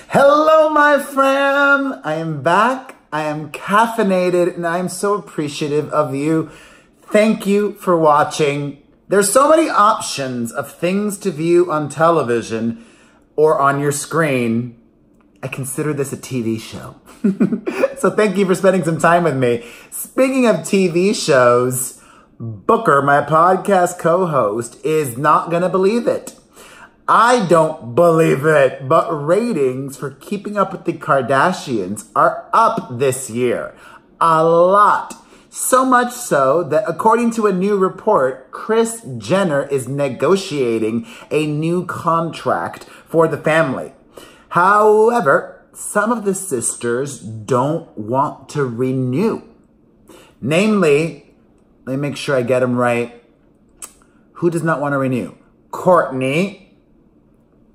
Hello, my fam. I am back. I am caffeinated and I am so appreciative of you. Thank you for watching. There's so many options of things to view on television or on your screen. I consider this a TV show. So thank you for spending some time with me. Speaking of TV shows, Booker, my podcast co-host, is not gonna believe it. I don't believe it, but ratings for Keeping Up with the Kardashians are up this year. A lot. So much so that according to a new report, KRIS Jenner is negotiating a new contract for the family. However, some of the sisters don't want to renew. Namely, let me make sure I get them right. Who does not want to renew? Kourtney.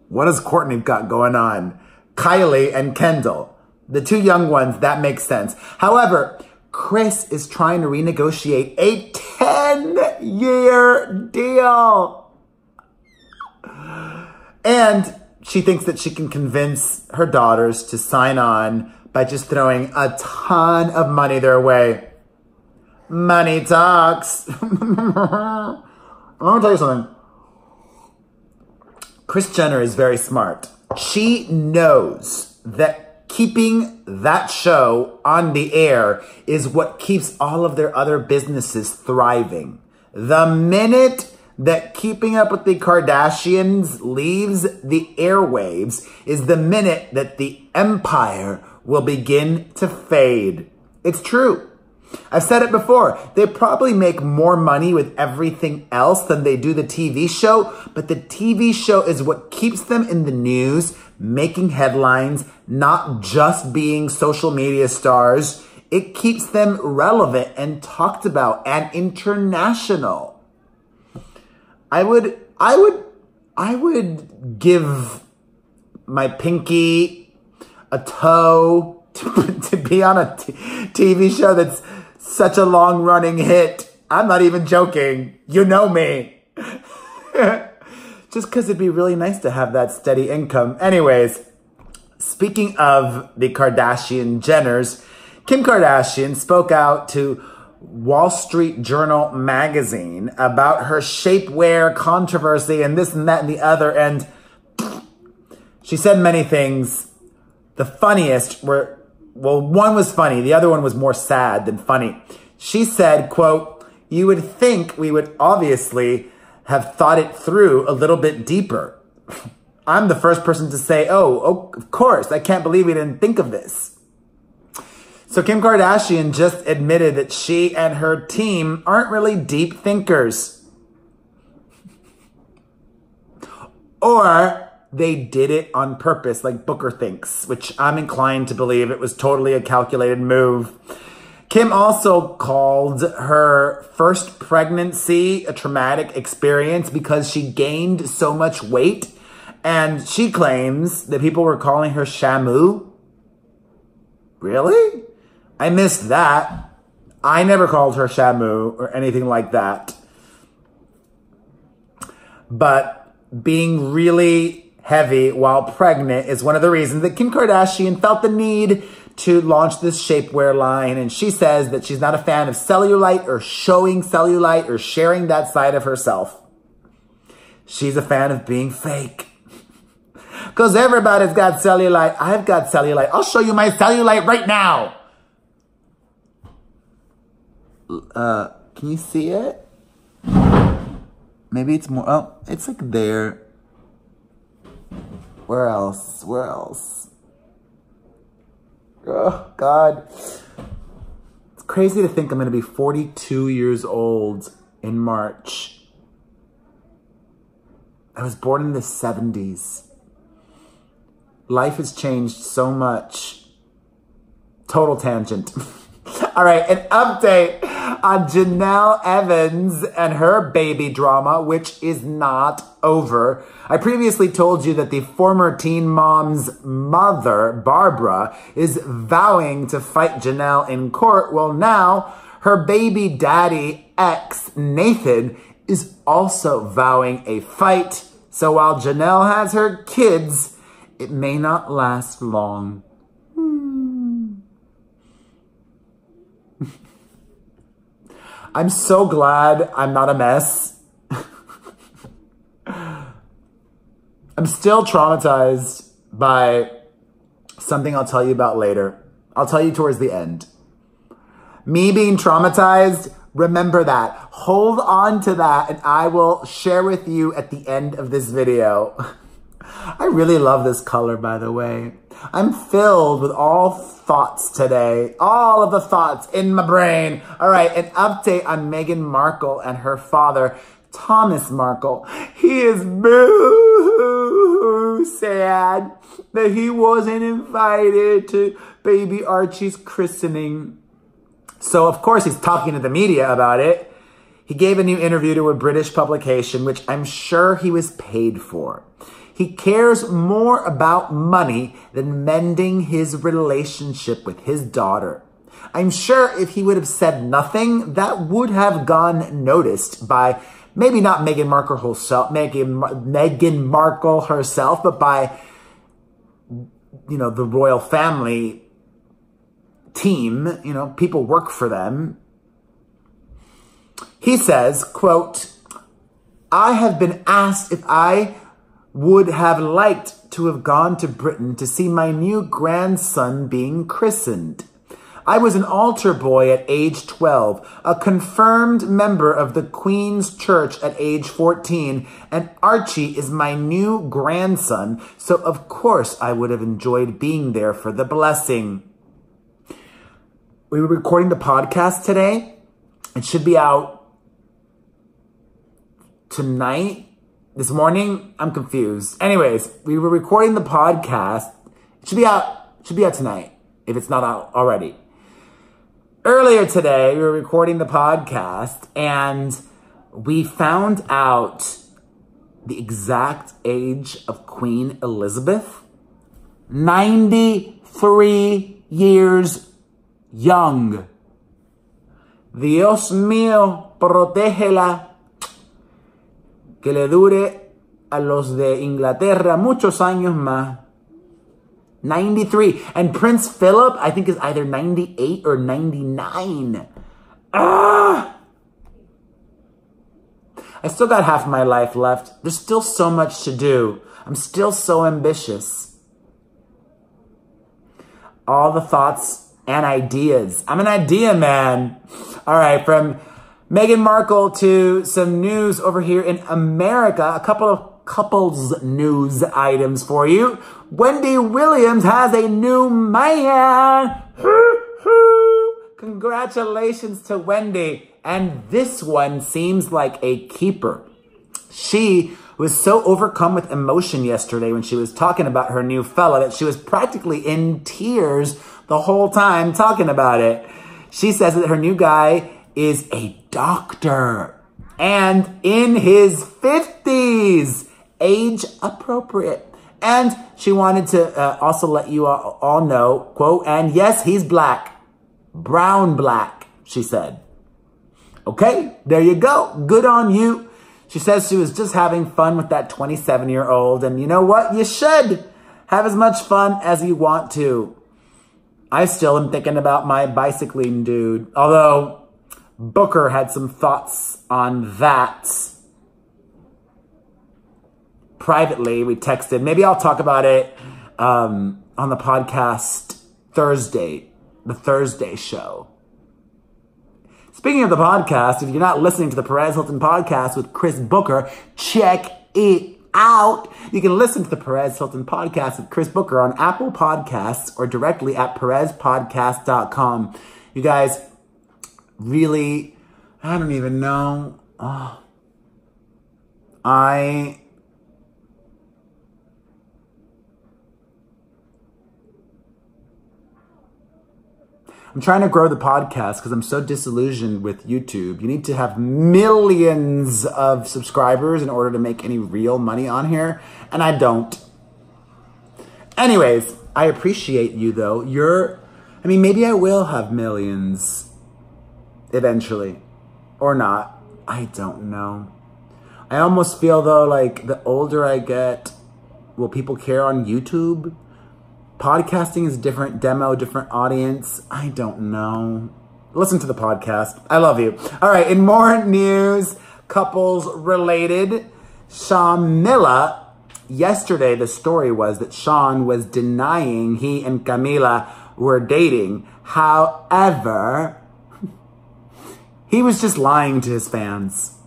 What has Kourtney got going on? Kylie and Kendall. The two young ones, that makes sense. However, KRIS is trying to renegotiate a 10-year deal. And she thinks that she can convince her daughters to sign on by just throwing a ton of money their way. Money talks. I'm gonna tell you something. KRIS Jenner is very smart. She knows that keeping that show on the air is what keeps all of their other businesses thriving. The minute that Keeping Up with the Kardashians leaves the airwaves is the minute that the empire will begin to fade. It's true. I've said it before. They probably make more money with everything else than they do the TV show, but the TV show is what keeps them in the news, making headlines, not just being social media stars. It keeps them relevant and talked about and international. I would give my pinky, a toe to be on a TV show that's such a long-running hit. I'm not even joking. You know me. Just because it'd be really nice to have that steady income. Anyways, speaking of the Kardashian Jenners, Kim Kardashian spoke out to Wall Street Journal magazine about her shapewear controversy and this and that and the other. And she said many things. The funniest were, well, one was funny. The other one was more sad than funny. She said, quote, "You would think we would obviously have thought it through a little bit deeper." I'm the first person to say, oh, of course. I can't believe we didn't think of this. So Kim Kardashian just admitted that she and her team aren't really deep thinkers. Or they did it on purpose, like Booker thinks, which I'm inclined to believe it was totally a calculated move. Kim also called her first pregnancy a traumatic experience because she gained so much weight. And she claims that people were calling her Shamu. Really? I missed that. I never called her Shamu or anything like that. But being really heavy while pregnant is one of the reasons that Kim Kardashian felt the need to launch this shapewear line. And she says that she's not a fan of cellulite or showing cellulite or sharing that side of herself. She's a fan of being fake. Because everybody's got cellulite. I've got cellulite. I'll show you my cellulite right now. Can you see it? Maybe it's more, oh, it's like there. Where else? Where else? Oh, God. It's crazy to think I'm going to be 42 years old in March. I was born in the 70s. Life has changed so much. Total tangent. All right, an update on JENELLE EVANS and her baby drama, which is not over. I previously told you that the former Teen Mom's mother, Barbara, is vowing to fight JENELLE in court. Well, now her baby daddy ex, Nathan, is also vowing a fight. So while JENELLE has her kids, it may not last long. I'm so glad I'm not a mess. I'm still traumatized by something I'll tell you about later. I'll tell you towards the end. Me being traumatized, remember that. Hold on to that, and I will share with you at the end of this video. I really love this color, by the way. I'm filled with all thoughts today. All of the thoughts in my brain. All right, an update on Meghan Markle and her father, Thomas Markle. He is boo sad that he wasn't invited to baby Archie's christening. So, of course, he's talking to the media about it. He gave a new interview to a British publication, which I'm sure he was paid for. He cares more about money than mending his relationship with his daughter. I'm sure if he would have said nothing, that would have gone noticed by maybe not Meghan Markle herself, but by, you know, the royal family team. You know, people work for them. He says, quote, "I have been asked if I would have liked to have gone to Britain to see my new grandson being christened. I was an altar boy at age 12, a confirmed member of the Queen's Church at age 14, and Archie is my new grandson, so of course I would have enjoyed being there for the blessing." We were recording the podcast today. It should be out tonight. This morning, I'm confused. Anyways, we were recording the podcast. It should be out tonight, if it's not out already. Earlier today, we were recording the podcast, and we found out the exact age of Queen Elizabeth. 93 years young. Dios mío, protégela. Que le dure a los de Inglaterra muchos años más. 93. And Prince Philip, I think, is either 98 or 99. Ah! I still got half my life left. There's still so much to do. I'm still so ambitious. All the thoughts and ideas. I'm an idea man. All right, from Meghan Markle to some news over here in America. A couple of couples news items for you. Wendy Williams has a new man. Congratulations to Wendy. And this one seems like a keeper. She was so overcome with emotion yesterday when she was talking about her new fella that she was practically in tears the whole time talking about it. She says that her new guy is a doctor and in his 50s, age appropriate. And she wanted to also let you all know, quote, "And yes, he's black, brown black," she said. Okay, there you go. Good on you. She says she was just having fun with that 27-year-old. And you know what? You should have as much fun as you want to. I still am thinking about my bicycling dude. Although Booker had some thoughts on that. Privately, we texted. Maybe I'll talk about it on the podcast Thursday, the Thursday show. Speaking of the podcast, if you're not listening to the Perez Hilton podcast with Chris Booker, check it out. You can listen to the Perez Hilton podcast with Chris Booker on Apple Podcasts or directly at perezpodcast.com. You guys, really, I don't even know. I'm trying to grow the podcast because I'm so disillusioned with YouTube. You need to have millions of subscribers in order to make any real money on here, and I don't. Anyways, I appreciate you though. I mean, maybe I will have millions eventually, or not. I don't know. I almost feel though like the older I get, will people care on YouTube? Podcasting is different demo, different audience. I don't know. Listen to the podcast. I love you. All right, in more news, couples related, SHAWMILA, yesterday the story was that Sean was denying he and Camila were dating. However, he was just lying to his fans.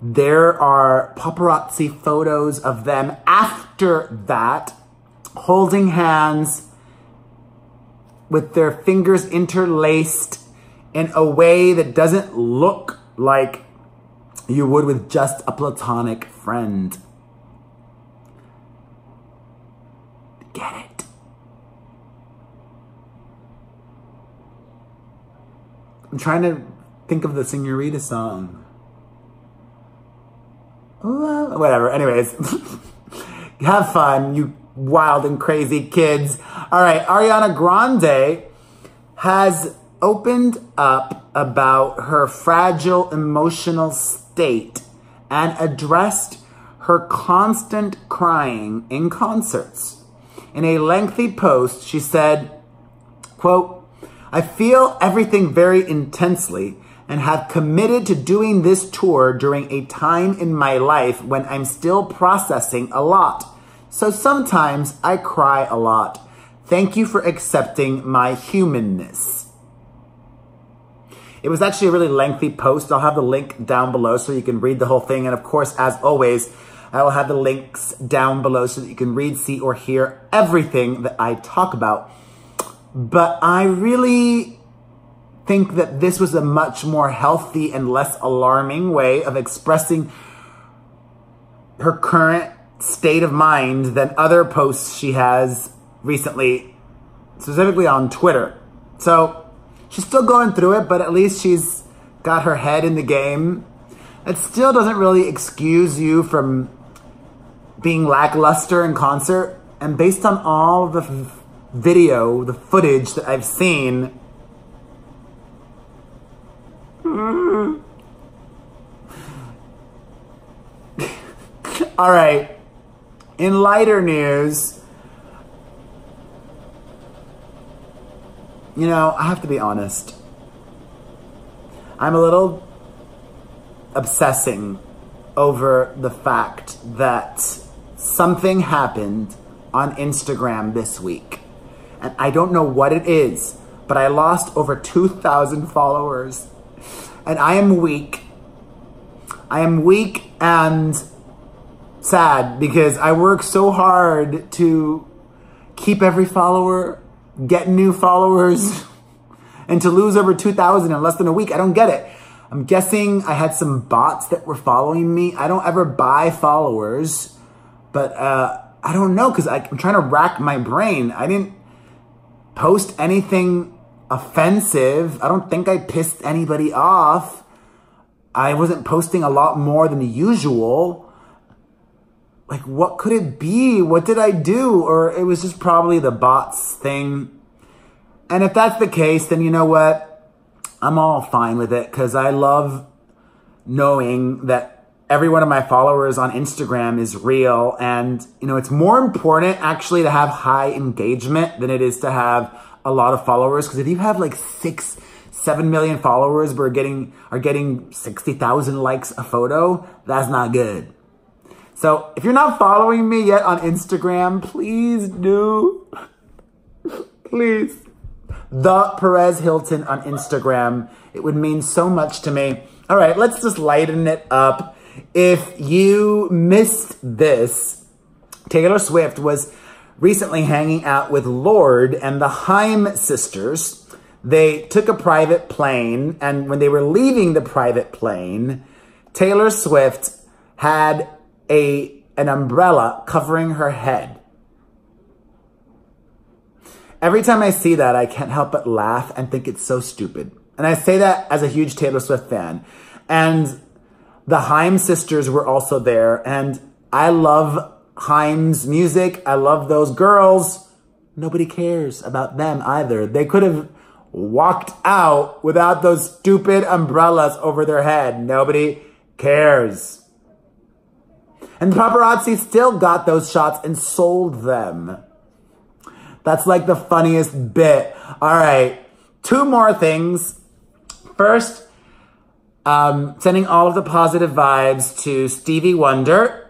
There are paparazzi photos of them after that, holding hands with their fingers interlaced in a way that doesn't look like you would with just a platonic friend. Get it? I'm trying to think of the Señorita song. Whatever, anyways. Have fun, you wild and crazy kids. All right, Ariana Grande has opened up about her fragile emotional state and addressed her constant crying in concerts. In a lengthy post, she said, quote, "I feel everything very intensely and have committed to doing this tour during a time in my life when I'm still processing a lot. So sometimes I cry a lot. Thank you for accepting my humanness." It was actually a really lengthy post. I'll have the link down below so you can read the whole thing. And of course, as always, I will have the links down below so that you can read, see, or hear everything that I talk about. But I really think that this was a much more healthy and less alarming way of expressing her current state of mind than other posts she has recently, specifically on Twitter. So she's still going through it, but at least she's got her head in the game. It still doesn't really excuse you from being lackluster in concert. And based on all the the footage that I've seen, all right, in lighter news, you know, I have to be honest. I'm a little obsessing over the fact that something happened on Instagram this week. And I don't know what it is, but I lost over 2,000 followers. And I am weak. I am weak and sad because I work so hard to keep every follower, get new followers, and to lose over 2,000 in less than a week. I don't get it. I'm guessing I had some bots that were following me. I don't ever buy followers, but I don't know, because I'm trying to rack my brain. I didn't post anything offensive. I don't think I pissed anybody off. I wasn't posting a lot more than usual. Like, what could it be? What did I do? Or it was just probably the bots thing. And if that's the case, then you know what? I'm all fine with it, because I love knowing that every one of my followers on Instagram is real. And, you know, it's more important actually to have high engagement than it is to have a lot of followers. Because if you have like 6-7 million followers but are getting 60,000 likes a photo, that's not good. So if you're not following me yet on Instagram, please do. Please. The Perez Hilton on Instagram. It would mean so much to me. All right, let's just lighten it up. If you missed this, Taylor Swift was recently hanging out with Lorde and the Haim sisters. They took a private plane, and when they were leaving the private plane, Taylor Swift had an umbrella covering her head. Every time I see that, I can't help but laugh and think it's so stupid. And I say that as a huge Taylor Swift fan. And the Haim sisters were also there. And I love Haim's music. I love those girls. Nobody cares about them either. They could have walked out without those stupid umbrellas over their head. Nobody cares. And the paparazzi still got those shots and sold them. That's like the funniest bit. All right, 2 more things. First, sending all of the positive vibes to Stevie Wonder.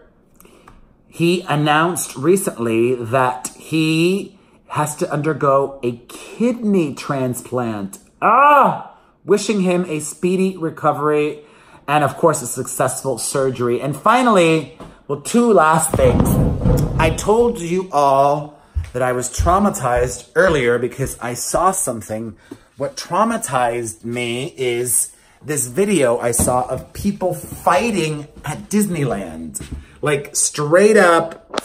He announced recently that he has to undergo a kidney transplant. Wishing him a speedy recovery and, of course, a successful surgery. And finally, well, 2 last things. I told you all that I was traumatized earlier because I saw something. What traumatized me is this video I saw of people fighting at Disneyland. Like, straight up,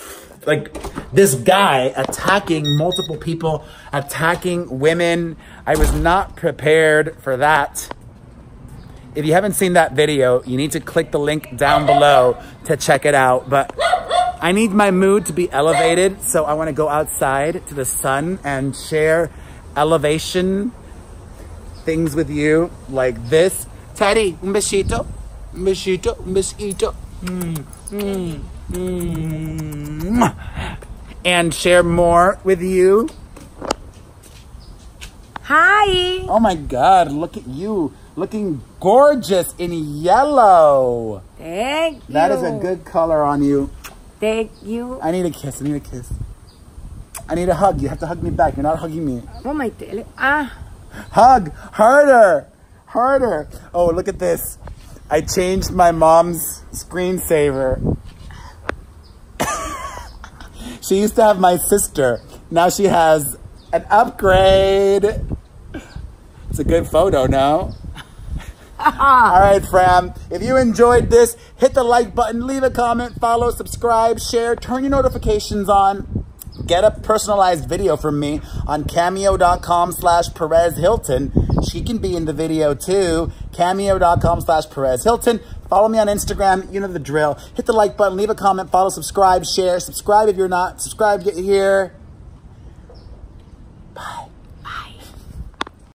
like, this guy attacking multiple people, attacking women. I was not prepared for that. If you haven't seen that video, you need to click the link down below to check it out. But I need my mood to be elevated, so I want to go outside to the sun and share elevation things with you like this. Teddy, un besito, un besito, un besito. And share more with you. Hi. Oh my God, look at you. Looking gorgeous in yellow. Thank you. That is a good color on you. Thank you. I need a kiss. I need a kiss. I need a hug. You have to hug me back. You're not hugging me. Oh my God. Hug. Harder. Harder. Oh, look at this. I changed my mom's screensaver. She used to have my sister. Now she has an upgrade. It's a good photo, no? All right, fam. If you enjoyed this, hit the like button, leave a comment, follow, subscribe, share, turn your notifications on. Get a personalized video from me on cameo.com/Perez Hilton. She can be in the video too. Cameo.com/Perez Hilton. Follow me on Instagram. You know the drill. Hit the like button, leave a comment, follow, subscribe, share. Subscribe if you're not. Subscribe, get here.